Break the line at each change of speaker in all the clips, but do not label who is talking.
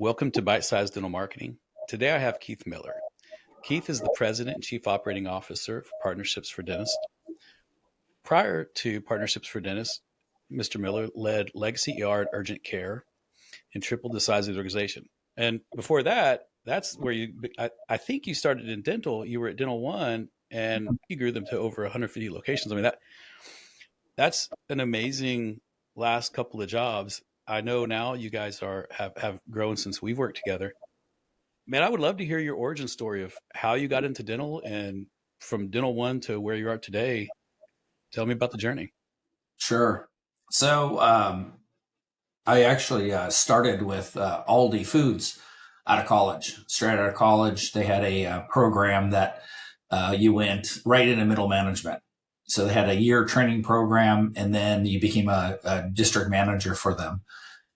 Welcome to Bite Size Dental Marketing. Today I have Keith Miller. Keith is the President and Chief Operating Officer for Partnerships for Dentists. Prior to Partnerships for Dentists, Mr. Miller led Legacy ER and Urgent Care and tripled the size of the organization. And before that, that's where I think you started in dental. You were at Dental One and you grew them to over 150 locations. I mean, that's an amazing last couple of jobs. I know now you guys have grown since we've worked together. Man, I would love to hear your origin story of how you got into dental and from Dental One to where you are today. Tell me about the journey.
Sure. So I actually started with Aldi Foods out of college. Straight out of college, they had a program that you went right into middle management. So they had a year training program, and then you became a district manager for them.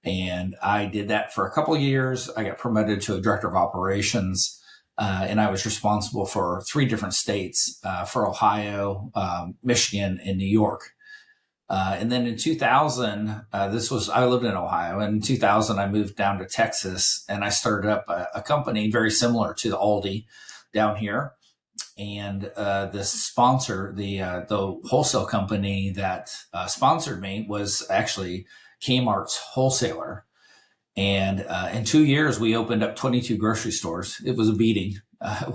And I did that for a couple of years. I got promoted to a director of operations, and I was responsible for three different states for Ohio, Michigan, and New York. And then in 2000, I lived in Ohio. And in 2000, I moved down to Texas and I started up a company very similar to the Aldi down here. And the sponsor, the wholesale company that sponsored me was actually Kmart's wholesaler. And in 2 years, we opened up 22 grocery stores. It was a beating.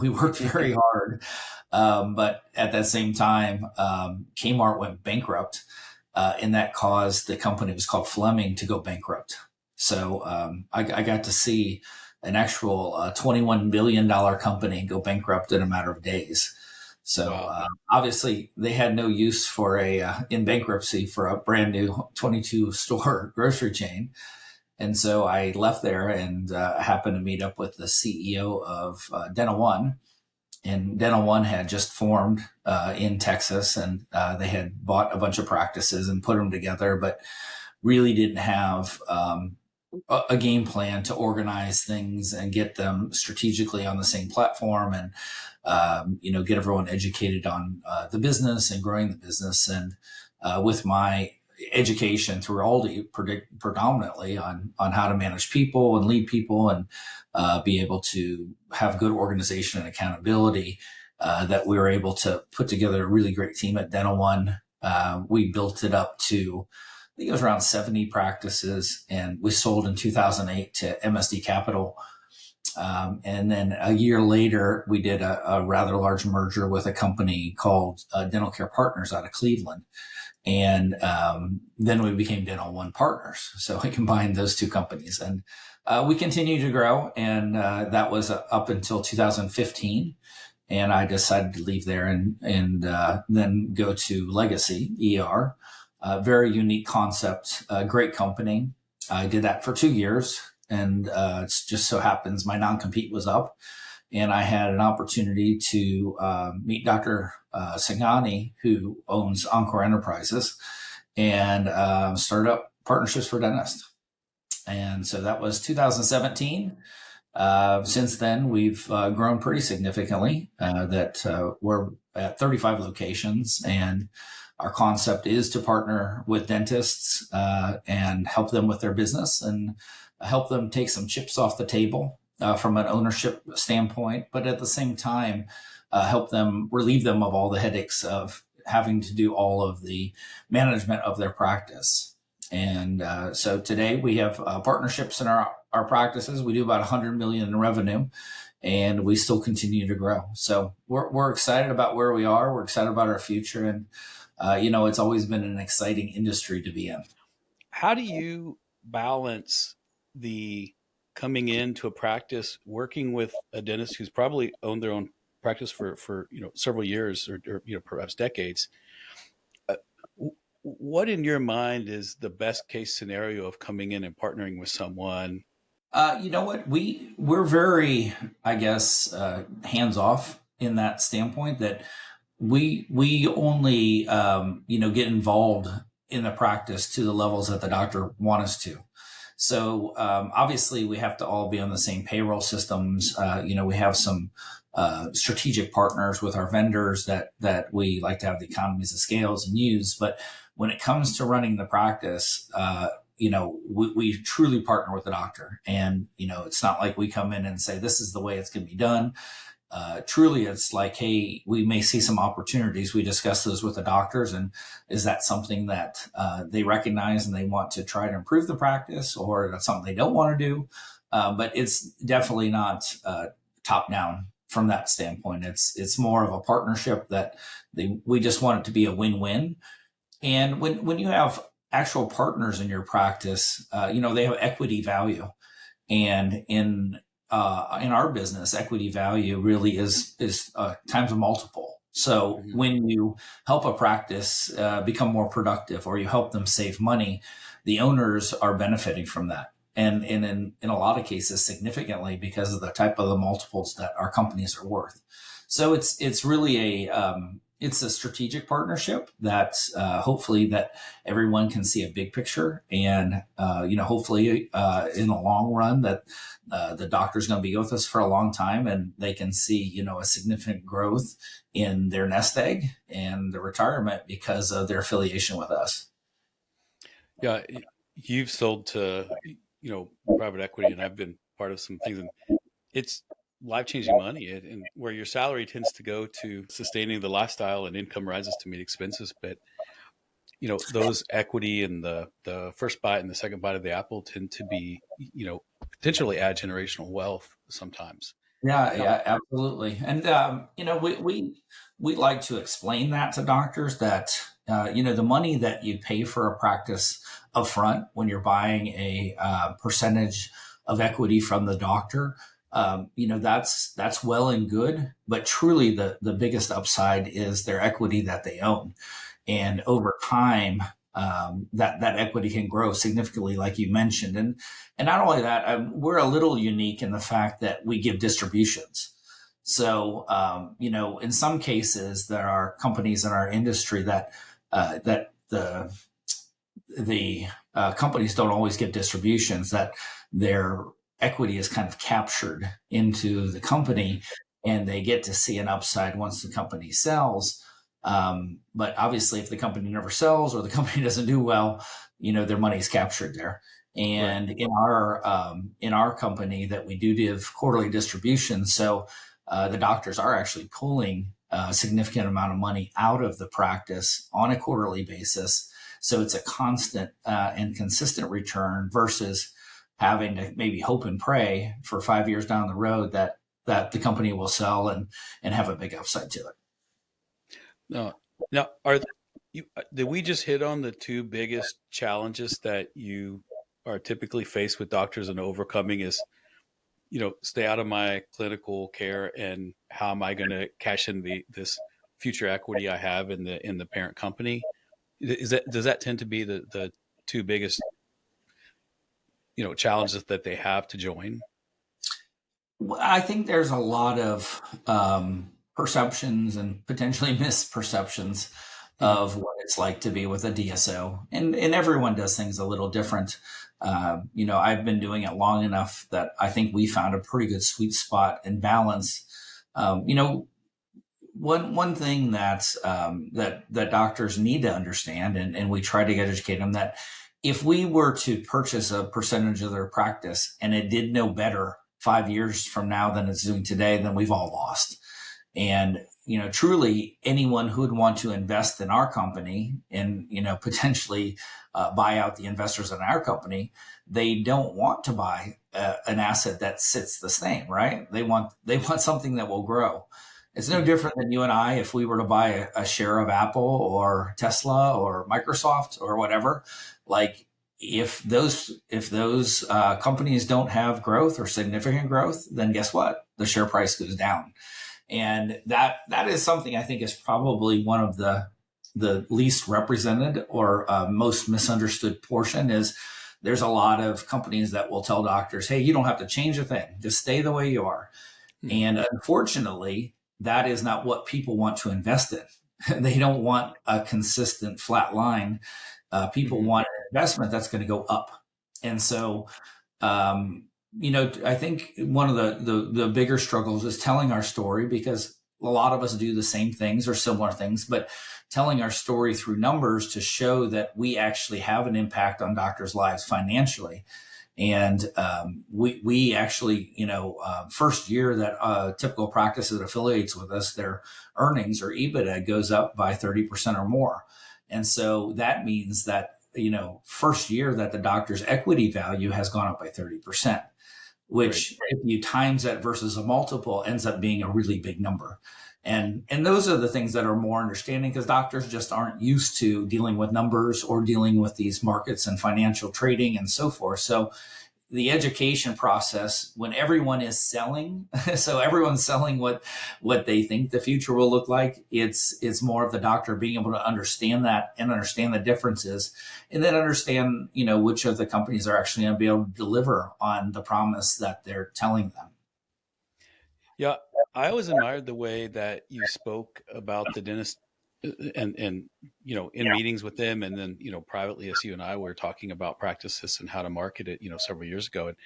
We worked very hard. But at that same time, Kmart went bankrupt, and that caused the company was called Fleming to go bankrupt. So I got to see an actual $21 billion company go bankrupt in a matter of days. So
Wow.
obviously they had no use for in bankruptcy for a brand new 22 store grocery chain. And so I left there and happened to meet up with the CEO of Dental One. And Dental One had just formed in Texas, and they had bought a bunch of practices and put them together, but really didn't have a game plan to organize things and get them strategically on the same platform, and get everyone educated on the business and growing the business. And with my education through Aldi, predominantly on how to manage people and lead people and be able to have good organization and accountability, that we were able to put together a really great team at Dental One. We built it up to, I think it was around 70 practices, and we sold in 2008 to MSD Capital. And then a year later, we did a rather large merger with a company called Dental Care Partners out of Cleveland. And then we became Dental One Partners. So I combined those two companies, and we continued to grow. And that was up until 2015. And I decided to leave there and then go to Legacy ER. Very unique concept, great company. I did that for 2 years, and it just so happens my non-compete was up, and I had an opportunity to meet Dr. Singani, who owns Encore Enterprises, and started up Partnerships for Dentists. And so that was 2017. Since then, we've grown pretty significantly. We're at 35 locations, and our concept is to partner with dentists and help them with their business and help them take some chips off the table from an ownership standpoint, but at the same time, help them relieve them of all the headaches of having to do all of the management of their practice. And so today we have partnerships in our practices. We do about 100 million in revenue, and we still continue to grow. So we're excited about where we are. We're excited about our future, and it's always been an exciting industry to be in.
How do you balance the coming into a practice, working with a dentist who's probably owned their own practice for several years or perhaps decades? Uh, what in your mind is the best case scenario of coming in and partnering with someone?
You know what? We're very, I guess, hands off in that standpoint that we only get involved in the practice to the levels that the doctor want us to. So obviously we have to all be on the same payroll systems. We have some strategic partners with our vendors that we like to have the economies of scales and use. But when it comes to running the practice, we truly partner with the doctor. And, it's not like we come in and say, this is the way it's going to be done. Truly, it's like, hey, we may see some opportunities. We discuss those with the doctors, and is that something that they recognize and they want to try to improve the practice, or that's something they don't want to do? But it's definitely not top down from that standpoint. It's more of a partnership that we just want it to be a win-win. And when you have actual partners in your practice, they have equity value. And in our business, equity value really is times a multiple. So
Mhm.
when you help a practice become more productive, or you help them save money, the owners are benefiting from that. And in a lot of cases, significantly, because of the type of the multiples that our companies are worth. So it's really it's a strategic partnership that hopefully that everyone can see a big picture, and hopefully in the long run that the doctor's going to be with us for a long time, and they can see a significant growth in their nest egg and the retirement because of their affiliation with us.
Yeah, you've sold to private equity, and I've been part of some things, and it's life changing money, and where your salary tends to go to sustaining the lifestyle and income rises to meet expenses, but those equity and the first bite and the second bite of the apple tend to be potentially add generational wealth sometimes.
Yeah,
Now,
yeah, absolutely. And we like to explain that to doctors that the money that you pay for a practice upfront when you're buying a percentage of equity from the doctor, that's well and good. But truly, the biggest upside is their equity that they own. And over time, that equity can grow significantly, like you mentioned. And not only that, we're a little unique in the fact that we give distributions. So, in some cases, there are companies in our industry that the companies don't always give distributions, that their equity is kind of captured into the company,
mhm,
and they get to see an upside once the company sells. But obviously, if the company never sells or the company doesn't do well, their money is captured there.
right.
And in our company, that we do give quarterly distributions, so the doctors are actually pulling a significant amount of money out of the practice on a quarterly basis. So it's a constant and consistent return versus having to maybe hope and pray for 5 years down the road that the company will sell and have a big upside to it.
No, now are you? Did we just hit on the two biggest challenges that you are typically faced with doctors and overcoming? Is stay out of my clinical care, and how am I going to cash in this future equity I have in the parent company? Does that tend to be the two biggest challenges that they have to join?
I think there's a lot of perceptions and potentially misperceptions
Mhm.
of what it's like to be with a DSO, and everyone does things a little different. I've been doing it long enough that I think we found a pretty good sweet spot and balance. One thing that doctors need to understand, and we try to educate them, that if we were to purchase a percentage of their practice and it did no better 5 years from now than it's doing today, then we've all lost. And truly, anyone who would want to invest in our company and potentially buy out the investors in our company, they don't want to buy an asset that sits the same, right? They want something that will grow. It's no
Mhm.
different than you and I if we were to buy a share of Apple or Tesla or Microsoft or whatever. Like, if those companies don't have growth or significant growth, then guess what? The share price goes down. And that is something I think is probably one of the least represented or most misunderstood portion. Is there's a lot of companies that will tell doctors, hey, you don't have to change a thing, just stay the way you are.
Mhm.
And unfortunately, that is not what people want to invest in. They don't want a consistent flat line. People
Mhm.
want an investment that's going to go up. And so, I think one of the bigger struggles is telling our story, because a lot of us do the same things or similar things, but telling our story through numbers to show that we actually have an impact on doctors' lives financially. And we actually, first year that typical practice that affiliates with us, their earnings or EBITDA goes up by 30% or more. And so that means that, first year that the doctor's equity value has gone up by 30%,
Great.
which if you times that versus a multiple ends up being a really big number. And those are the things that are more understanding, because doctors just aren't used to dealing with numbers or dealing with these markets and financial trading and so forth. So the education process, when everyone is selling, so everyone's selling what they think the future will look like, it's more of the doctor being able to understand that and understand the differences, and then understand, which of the companies are actually going to be able to deliver on the promise that they're telling them.
Yeah, I always admired the way that you spoke about the dentist, and in meetings with them, and then privately, as you and I were talking about practices and how to market it, several years ago. And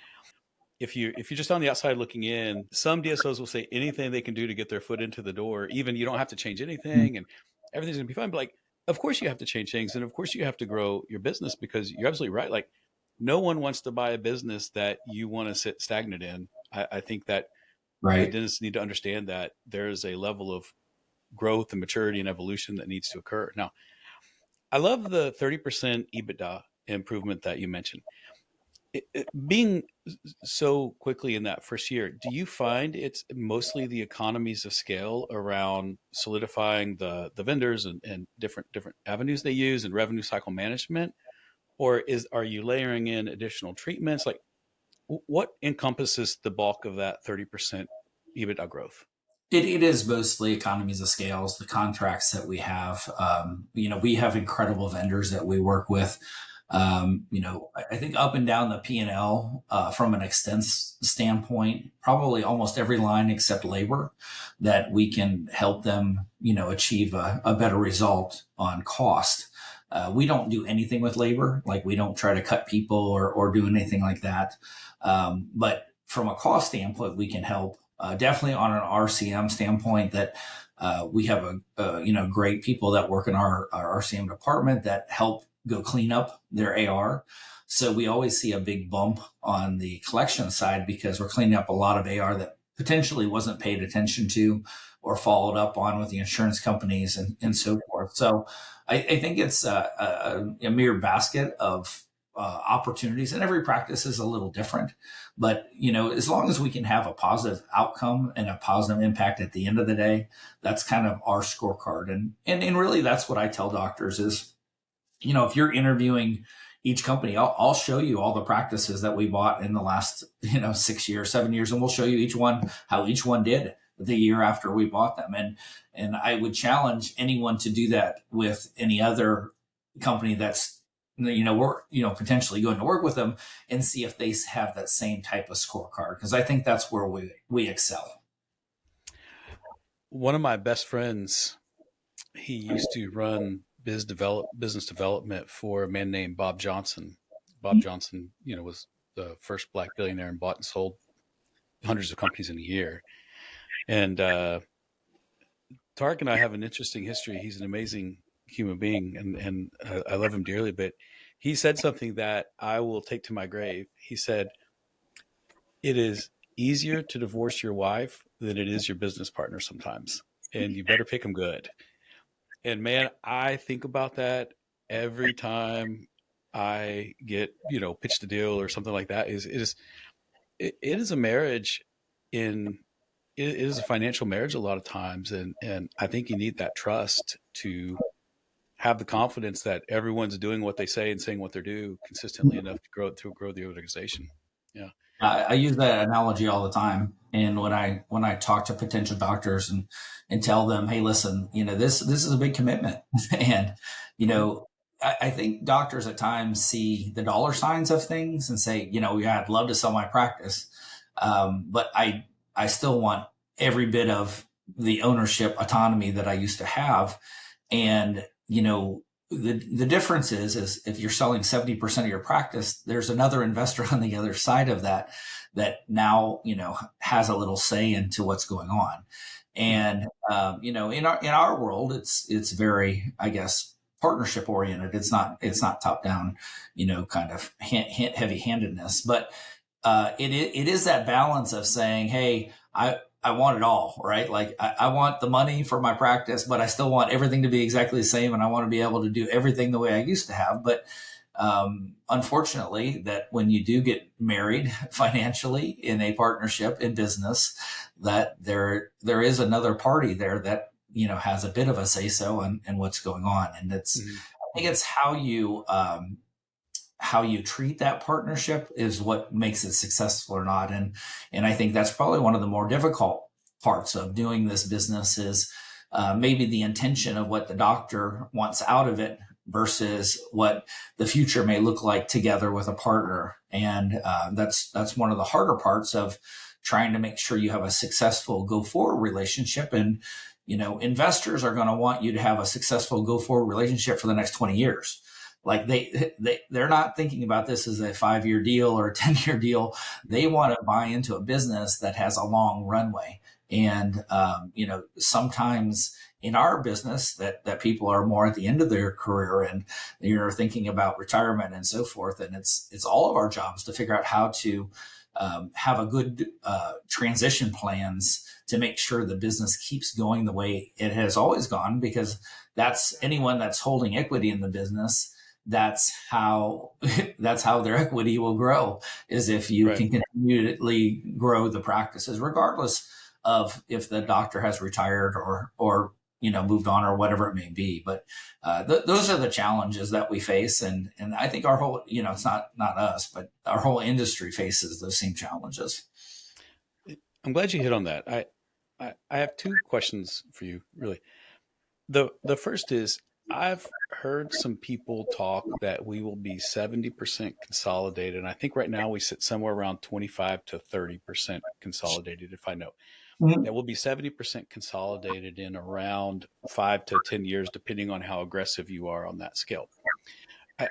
if you're just on the outside looking in, some DSOs will say anything they can do to get their foot into the door. Even you don't have to change anything, and everything's gonna be fine. But like, of course you have to change things, and of course you have to grow your business, because you're absolutely right. Like, no one wants to buy a business that you want to sit stagnant in. I think that the
Right.
dentists need to understand that there's a level of growth and maturity and evolution that needs to occur. Now, I love the 30% EBITDA improvement that you mentioned. Being so quickly in that first year, do you find it's mostly the economies of scale around solidifying the vendors and different avenues they use and revenue cycle management, or are you layering in additional treatments? Like, what encompasses the bulk of that 30% EBITDA growth?
It is mostly economies of scales, the contracts that we have. We have incredible vendors that we work with. I think up and down the P&L, from an expense standpoint, probably almost every line except labor, that we can help them, achieve a better result on cost. We don't do anything with labor, like we don't try to cut people or do anything like that. But from a cost standpoint, we can help. Definitely on an RCM standpoint, that we have great people that work in our RCM department that help go clean up their AR. So we always see a big bump on the collection side, because we're cleaning up a lot of AR that potentially wasn't paid attention to or followed up on with the insurance companies and so forth. So I think it's a mere basket of opportunities, and every practice is a little different. But as long as we can have a positive outcome and a positive impact at the end of the day, that's kind of our scorecard. And really, that's what I tell doctors is, if you're interviewing each company, I'll show you all the practices that we bought in the last 6 years, 7 years, and we'll show you each one how each one did the year after we bought them. And I would challenge anyone to do that with any other company that's we're potentially going to work with them, and see if they have that same type of scorecard, because I think that's where we excel.
One of my best friends, he used to run business development for a man named Bob Johnson. Bob Johnson, was the first black billionaire and bought and sold hundreds of companies in a year. And Tarek and I have an interesting history. He's an amazing human being, and I love him dearly. But he said something that I will take to my grave. He said, "It is easier to divorce your wife than it is your business partner sometimes, and you better pick them good." And man, I think about that every time I get, pitched a deal or something like that. It is a marriage in it is a financial marriage a lot of times, and I think you need that trust to have the confidence that everyone's doing what they say and saying what they do consistently enough to grow the organization. Yeah.
I use that analogy all the time, and when I talk to potential doctors and tell them, hey, listen, this is a big commitment, and you
Mhm.
know, I think doctors at times see the dollar signs of things and say, yeah, I'd love to sell my practice, but I still want every bit of the ownership autonomy that I used to have, and the difference is if you're selling 70% of your practice, there's another investor on the other side of that now, has a little say into what's going on. And in our world, it's very, I guess, partnership oriented. It's not top down, kind of heavy handedness. But it is that balance of saying, hey, I want it all, right? Like I want the money for my practice, but I still want everything to be exactly the same, and I want to be able to do everything the way I used to have. But unfortunately, that when you do get married financially in a partnership in business, that there is another party there that has a bit of a say so in what's going on, and
Mhm.
I think
Mhm.
it's how you treat that partnership is what makes it successful or not. And I think that's probably one of the more difficult parts of doing this business is maybe the intention of what the doctor wants out of it versus what the future may look like together with a partner. And that's one of the harder parts of trying to make sure you have a successful go forward relationship. And investors are going to want you to have a successful go forward relationship for the next 20 years. Like they're not thinking about this as a 5-year deal or a 10-year deal. They want to buy into a business that has a long runway. And sometimes in our business that people are more at the end of their career and you're thinking about retirement and so forth. And it's all of our jobs to figure out how to have a good transition plans to make sure the business keeps going the way it has always gone, because that's anyone that's holding equity in the business, that's how that's how their equity will grow, is if you
Right.
can continually grow the practices regardless of if the doctor has retired or moved on or whatever it may be. But those are the challenges that we face, and I think our whole it's not us, but our whole industry faces those same challenges.
I'm glad you hit on that. I have two questions for you, really. The first is, I've heard some people talk that we will be 70% consolidated. And I think right now we sit somewhere around 25 to 30% consolidated, if I know. That will be 70% consolidated in around 5 to 10 years, depending on how aggressive you are on that scale. I,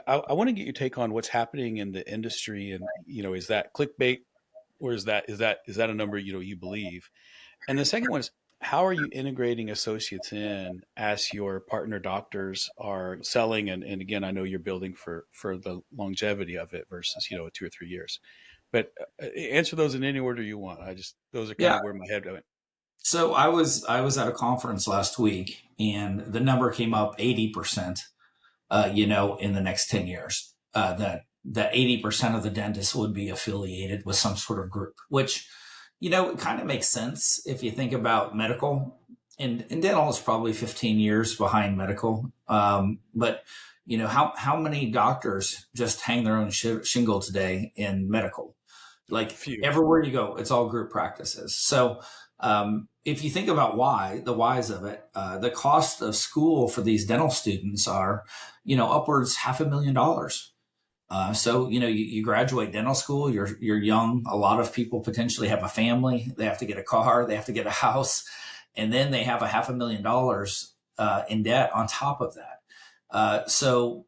I want to get your take on what's happening in the industry, and is that clickbait, or is that a number you believe? And the second one is, how are you integrating associates in as your partner doctors are selling? And again, I know you're building for the longevity of it versus 2 or 3 years. But answer those in any order you want. Those are kind
Yeah.
of where my head went.
So I was at a conference last week, and the number came up 80%. In the next 10 years, that 80% of the dentists would be affiliated with some sort of group, which it kind of makes sense if you think about medical. And dental is probably 15 years behind medical. But how many doctors just hang their own shingle today in medical? Like
Few.
everywhere you go, it's all group practices. So if you think about the whys of it, the cost of school for these dental students are, upwards $500,000. So you graduate dental school, you're young. A lot of people potentially have a family. They have to get a car, they have to get a house, and then they have a $500,000 in debt on top of that. So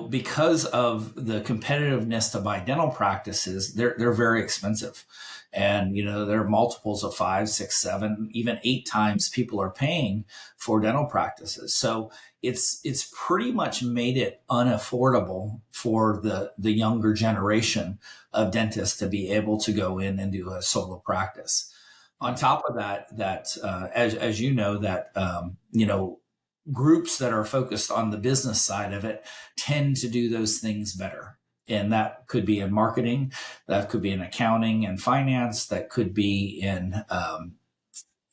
because of the competitiveness to buy dental practices, they're very expensive, and there are multiples of 5, 6, 7, even 8 times people are paying for dental practices. So it's pretty much made it unaffordable for the younger generation of dentists to be able to go in and do a solo practice. On
Mm.
top of as you know, that groups that are focused on the business side of it tend to do those things better. And that could be in marketing, that could be in accounting and finance, that could be in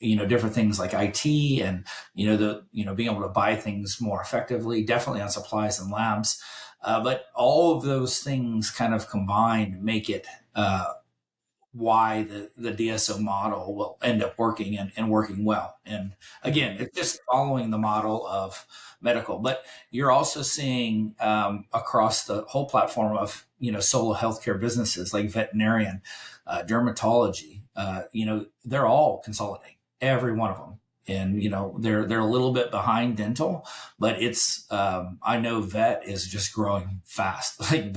different things like IT, and being able to buy things more effectively, definitely on supplies and labs. But all of those things kind of combined make it why the DSO model will end up working and working well. And again,
Mm.
it's just following the model of medical, but you're also seeing across the whole platform of solo healthcare businesses like veterinarian, dermatology. They're all consolidating, every one of them. And they're a little bit behind dental, but it's I know vet is just growing fast. Like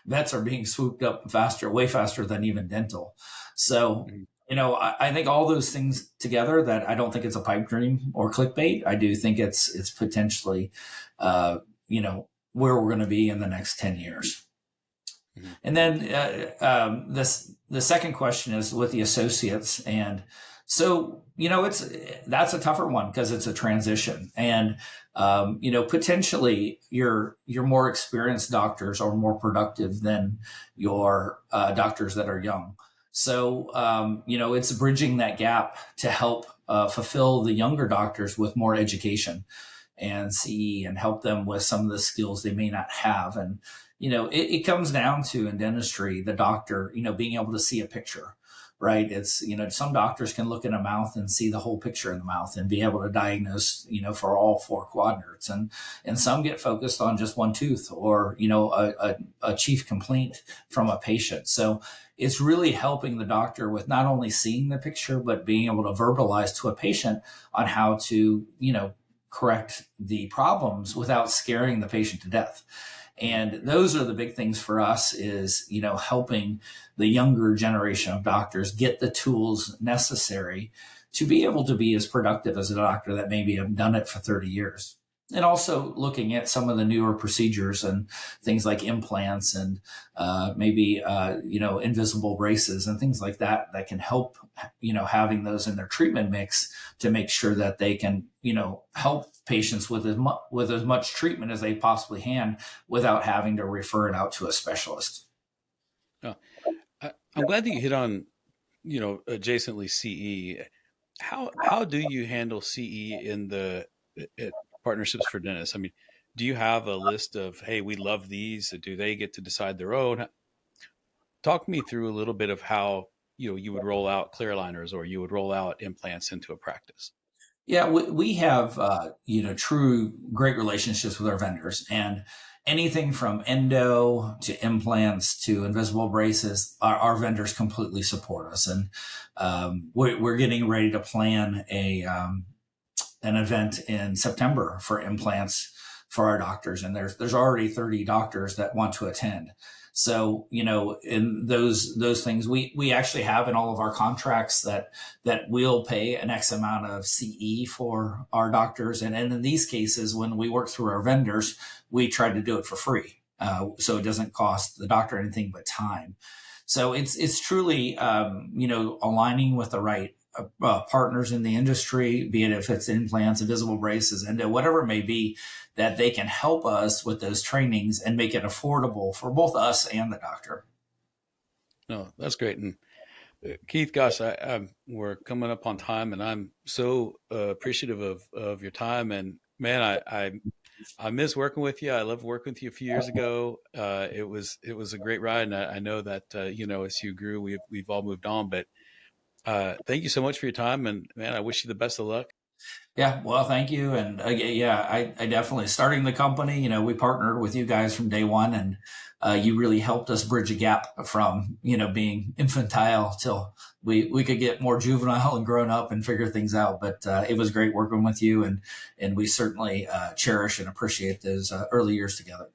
vets are being swooped up faster, way faster than even dental. So,
Mm.
I think all those things together, that I don't think it's a pipe dream or clickbait. I do think it's potentially, where we're going to be in the next 10 years.
Mhm.
And then the second question is with the associates, and so it's that's a tougher one because it's a transition, and potentially your more experienced doctors are more productive than your doctors that are young. So it's bridging that gap to help fulfill the younger doctors with more education and CE and help them with some of the skills they may not have. And, it comes down to in dentistry, the doctor, being able to see a picture, right? It's, some doctors can look in a mouth and see the whole picture in the mouth and be able to diagnose, for all four quadrants. And some get focused on just one tooth or, a chief complaint from a patient. So it's really helping the doctor with not only seeing the picture, but being able to verbalize to a patient on how to, correct the problems without scaring the patient to death.
Mhm.
And those are the big things for us is, helping the younger generation of doctors get the tools necessary to be able to be as productive as a doctor that maybe have done it for 30 years. And also looking at some of the newer procedures and things like implants and maybe, invisible braces and things like that that can help, having those in their treatment mix to make sure that they can, help patients with with as much treatment as they possibly can without having to refer it out to a specialist.
Oh, I'm glad that you hit on, adjacently CE. How do you handle CE in the partnerships for dentists? I mean, do you have a list of, hey, we love these? Do they get to decide their own? Talk me through a little bit of how you would roll out clear aligners or you would roll out implants into a practice.
Yeah, we have true great relationships with our vendors, and anything from endo to implants to invisible braces, our vendors completely support us, and we're getting ready to plan an event in September for implants for our doctors, and there's already 30 doctors that want to attend. So in those things, we actually have in all of our contracts that we'll pay an X amount of CE for our doctors, and in these cases, when we work through our vendors, we try to do it for free, so it doesn't cost the doctor anything but time. So it's truly aligning with the right partners in the industry, be it if it's implants, invisible braces, endo, whatever it may be, that they can help us with those trainings and make it affordable for both us and the doctor.
No, that's great. And Keith, gosh, we're coming up on time, and I'm so appreciative of your time. And man, I miss working with you. I loved working with you a few years ago. It was a great ride, and I know that as you grew, we've all moved on. But thank you so much for your time, and man, I wish you the best of luck.
Yeah, well, thank you. And yeah, I definitely starting the company. We partnered with you guys from day one, and you really helped us bridge a gap from being infantile till we could get more juvenile and grown up and figure things out. But it was great working with you, and we certainly cherish and appreciate those early years together.